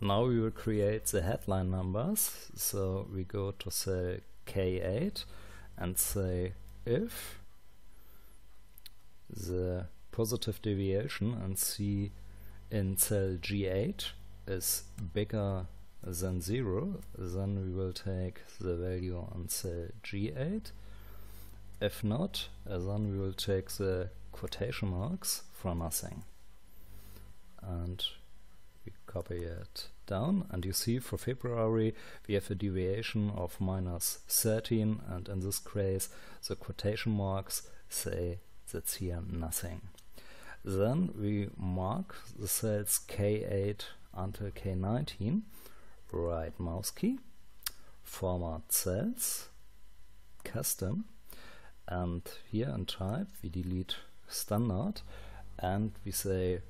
Now we will create the headline numbers. So we go to cell K8 and say if the positive deviation and C in cell G8 is bigger than 0, then we will take the value on cell G8. If not, then we will take the quotation marks for nothing. And we copy it down, and you see for February we have a deviation of -13, and in this case the quotation marks say that's here nothing. Then we mark the cells K8 until K19, right mouse key, format cells, custom, and here in type we delete standard and we say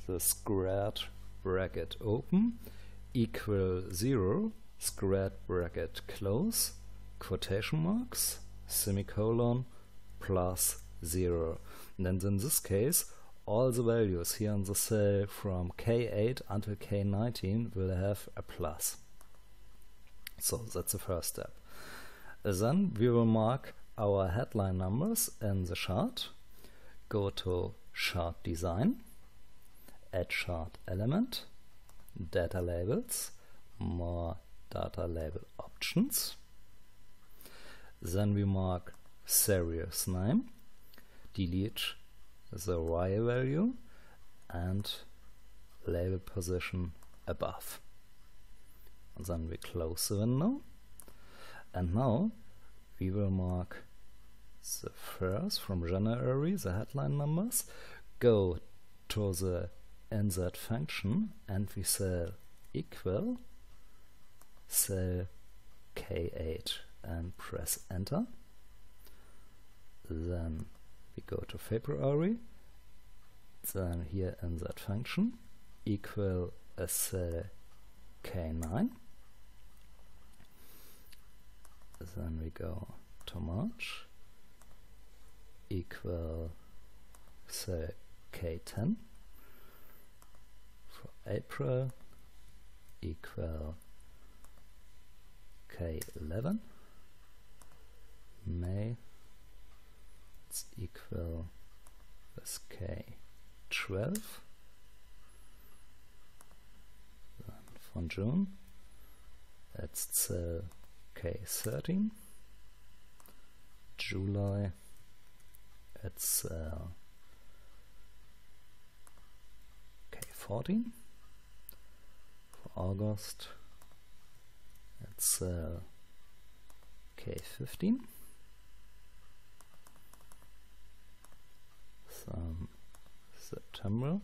the squared bracket open equal 0, squared bracket close, quotation marks, semicolon, plus 0. And then in this case all the values here in the cell from K8 until K19 will have a plus. So that's the first step. Then we will mark our headline numbers in the chart. Go to Chart Design, Add Chart Element, Data Labels, More Data Label Options. Then we mark Series Name, delete the Y value and label position above. And then we close the window, and now we will mark the first from January, the headline numbers, go to the insert function and we say equal cell K8 and press enter. Then we go to February, then here insert function equal a cell K9. Then we go to March equal cell K10. For April equal K11. May it's equal with K12. Then for June that's cell K13. July it's K14. For August it's K15. September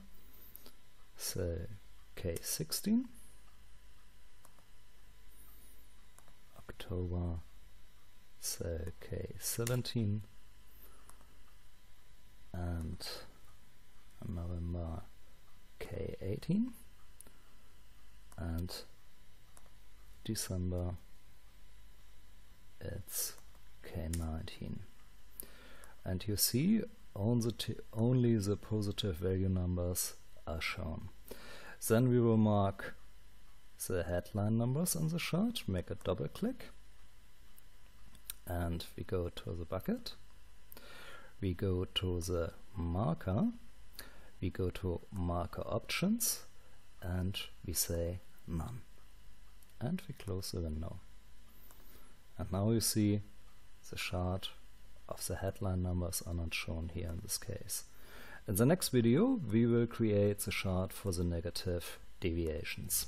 so K16. October so K17, and November K18, and December it's K19. And you see only the positive value numbers are shown. Then we will mark the headline numbers in the chart, make a double click, and we go to the bucket, we go to the marker, we go to marker options, and we say none, and we close the window. And now you see the chart of the headline numbers are not shown here in this case. In the next video we will create the chart for the negative deviations.